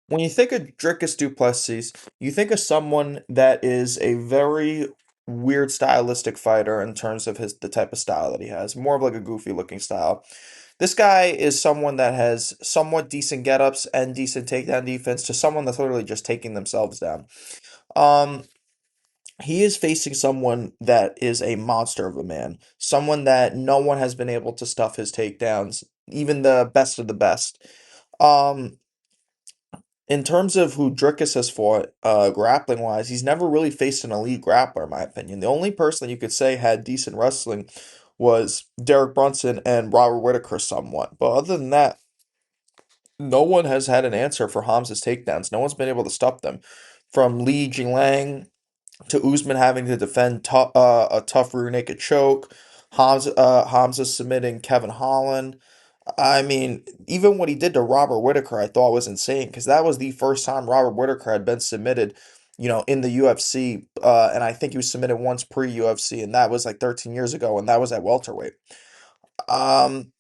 When you think of Dricus Duplessis, you think of someone that is a very weird stylistic fighter in terms of the type of style that he has, more of like a goofy looking style. This guy is someone that has somewhat decent get-ups and decent takedown defense to someone that's literally just taking themselves down. Um, he is facing someone that is a monster of a man, someone that no one has been able to stuff his takedowns, even the best of the best. Um, in terms of who Dricus has fought, grappling wise, he's never really faced an elite grappler, in my opinion. The only person you could say had decent wrestling was Derek Brunson and Robert Whitaker somewhat. But other than that, no one has had an answer for Hamza's takedowns. No one's been able to stop them. From Li Jinglang to Usman having to defend a tough rear naked choke, Hamza submitting Kevin Holland. I mean, even what he did to Robert Whitaker, I thought was insane because that was the first time Robert Whitaker had been submitted, in the UFC. And I think he was submitted once pre-UFC, and that was like 13 years ago, and that was at welterweight. Um,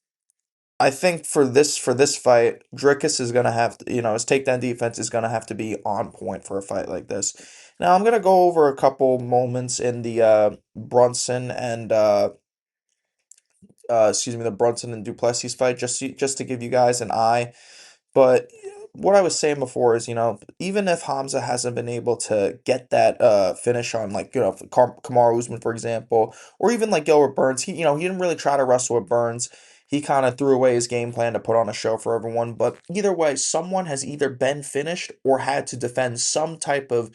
I think for this fight, Dricus is gonna have to, his takedown defense is gonna have to be on point for a fight like this. Now I'm gonna go over a couple moments in the Brunson and excuse me, the Brunson and Duplessis fight, just to give you guys an eye. But what I was saying before is, even if Hamza hasn't been able to get that finish on, like, Kamaru Usman, for example, or even like Gilbert Burns, he didn't really try to wrestle with Burns. He kind of threw away his game plan to put on a show for everyone. But either way, someone has either been finished or had to defend some type of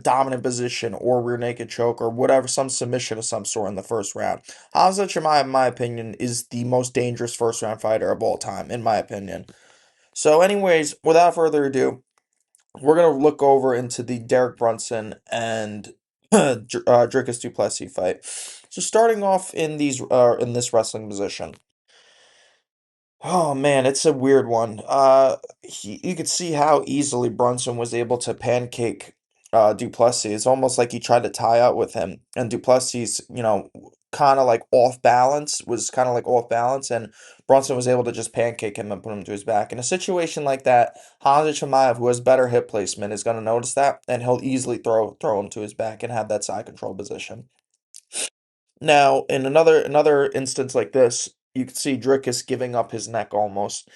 dominant position or rear naked choke or whatever, some submission of some sort in the first round. Hamza Chimaev, in my opinion, is the most dangerous first round fighter of all time, in my opinion. So, anyways, without further ado, we're gonna look over into the Derek Brunson and Dricus Duplessis fight. So, starting off in this wrestling position. Oh man, it's a weird one. You could see how easily Brunson was able to pancake Duplessis. It's almost like he tried to tie out with him, and Duplessis, kind of like off balance, and Brunson was able to just pancake him and put him to his back. In a situation like that, Hamza Chimaev, who has better hip placement, is going to notice that, and he'll easily throw him to his back and have that side control position. Now, in another instance like this, you can see Dricus giving up his neck almost,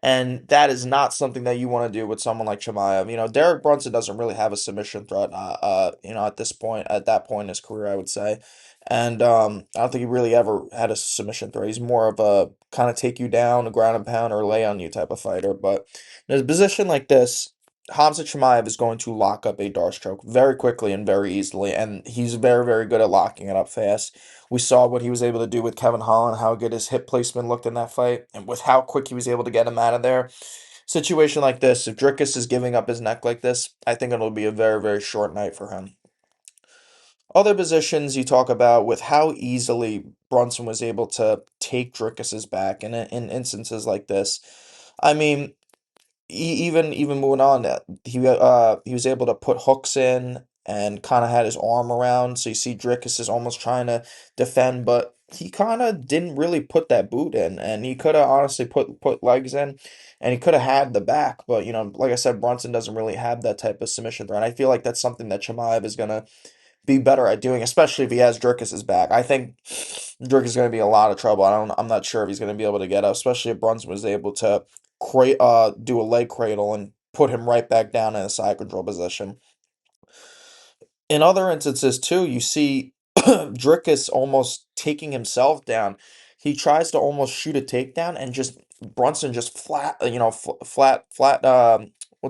and that is not something that you want to do with someone like Chimaev. Derek Brunson doesn't really have a submission threat. At that point in his career, I would say, and I don't think he really ever had a submission threat. He's more of a kind of take you down, a ground and pound, or lay on you type of fighter. But in a position like this, Khamzats Chimaev is going to lock up a Darce choke very quickly and very easily, and he's very, very good at locking it up fast. We saw what he was able to do with Kevin Holland, how good his hip placement looked in that fight, and with how quick he was able to get him out of there. Situation like this, if Dricus is giving up his neck like this, I think it'll be a very, very short night for him. Other positions you talk about with how easily Brunson was able to take Dricus's back in instances like this. I mean, even moving on, that he was able to put hooks in and kind of had his arm around. So you see, Dricus is almost trying to defend, but he kind of didn't really put that boot in, and he could have honestly put legs in, and he could have had the back. But like I said, Brunson doesn't really have that type of submission threat. I feel like that's something that Chimaev is gonna be better at doing, especially if he has Dricus's back. I think Dricus is going to be in a lot of trouble. I'm not sure if he's going to be able to get up, especially if Brunson was able to do a leg cradle and put him right back down in a side control position. In other instances too, you see Dricus almost taking himself down. He tries to almost shoot a takedown and just Brunson just flat. What's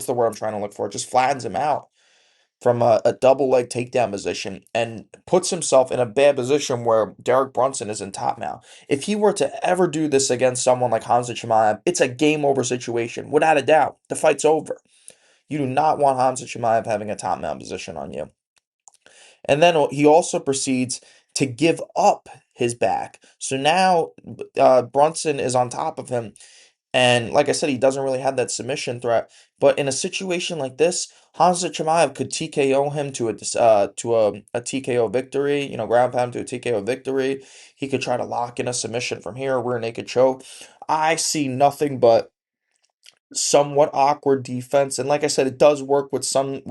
the word I'm trying to look for? Just flattens him out from a double leg takedown position and puts himself in a bad position where Derek Brunson is in top now. If he were to ever do this against someone like Hamza Chimaev, it's a game over situation, without a doubt. The fight's over. You do not want Hamza Chimaev having a top mount position on you. And then he also proceeds to give up his back. So now Brunson is on top of him, and like I said, he doesn't really have that submission threat. But in a situation like this, Hamza Chimaev could TKO him to a TKO victory, ground pound to a TKO victory. He could try to lock in a submission from here, rear naked choke. I see nothing but somewhat awkward defense. And like I said, it does work with some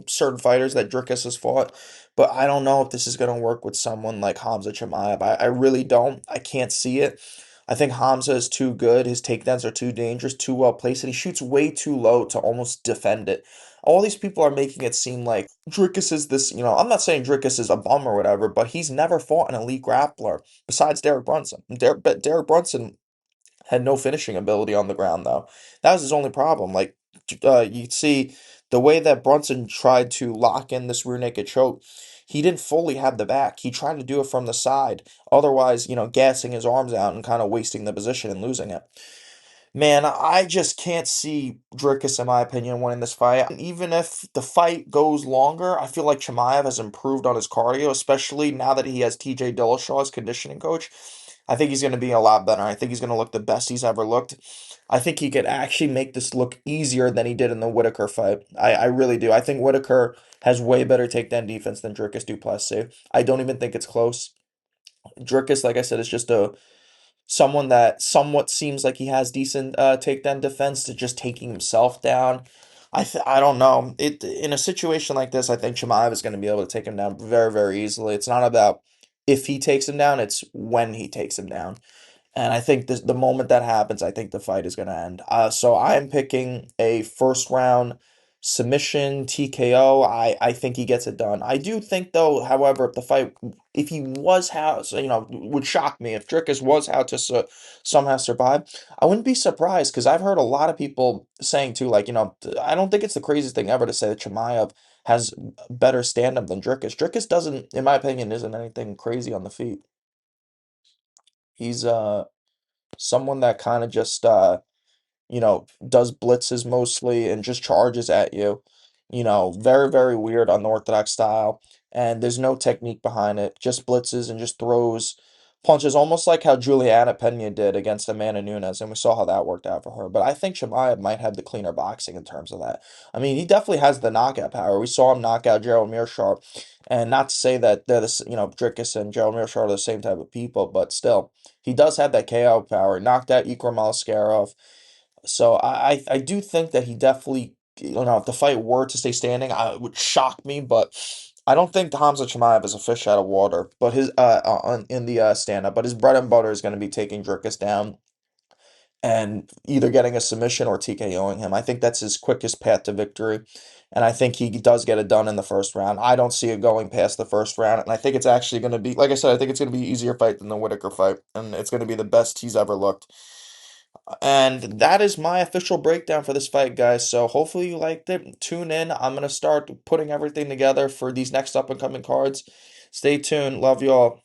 certain fighters that Dricus has fought, but I don't know if this is gonna work with someone like Hamza Chimaev. I really don't. I can't see it. I think Hamza is too good. His takedowns are too dangerous, too well placed, and he shoots way too low to almost defend it. All these people are making it seem like Dricus is this, I'm not saying Dricus is a bum or whatever, but he's never fought an elite grappler besides Derek Brunson. But Derek Brunson had no finishing ability on the ground, though. That was his only problem. Like, you see the way that Brunson tried to lock in this rear naked choke, he didn't fully have the back. He tried to do it from the side, otherwise, gassing his arms out and kind of wasting the position and losing it. Man, I just can't see Dricus, in my opinion, winning this fight. And even if the fight goes longer, I feel like Chimaev has improved on his cardio, especially now that he has TJ Dillashaw as conditioning coach. I think he's going to be a lot better. I think he's going to look the best he's ever looked. I think he could actually make this look easier than he did in the Whitaker fight. I really do. I think Whitaker has way better takedown defense than Dricus Duplessis. I don't even think it's close. Dricus, like I said, is just someone that somewhat seems like he has decent takedown defense to just taking himself down. I don't know. In a situation like this, I think Chimaev is going to be able to take him down very, very easily. It's not about if he takes him down, it's when he takes him down. And I think the moment that happens, I think the fight is going to end. So I'm picking a first round submission TKO. I think he gets it done. I do think though, however, if the fight, if he was how, so, would shock me if Dricus was how to somehow survive. I wouldn't be surprised because I've heard a lot of people saying too, like, I don't think it's the craziest thing ever to say that Chimaev has better stand up than Dricus. Dricus doesn't, in my opinion, isn't anything crazy on the feet. He's someone that kind of just does blitzes mostly and just charges at you. Very, very weird unorthodox style. And there's no technique behind it. Just blitzes and just throws punches, almost like how Juliana Pena did against Amanda Nunes, and we saw how that worked out for her. But I think Chimaev might have the cleaner boxing in terms of that. I mean, he definitely has the knockout power. We saw him knock out Gerald Meerschaert, and not to say that they're Dricus and Gerald Meerschaert are the same type of people, but still, he does have that KO power. He knocked out Ikram Aliskerov. So I do think that he definitely, if the fight were to stay standing, it would shock me, but I don't think Hamza Chimaev is a fish out of water. But his in the stand up, but his bread and butter is going to be taking Dricus down and either getting a submission or TKOing him. I think that's his quickest path to victory, and I think he does get it done in the first round. I don't see it going past the first round, and I think it's actually going to be, like I said, I think it's going to be an easier fight than the Whitaker fight, and it's going to be the best he's ever looked. And that is my official breakdown for this fight, guys. So hopefully you liked it. Tune in. I'm gonna start putting everything together for these next up and coming cards. Stay tuned. Love you all.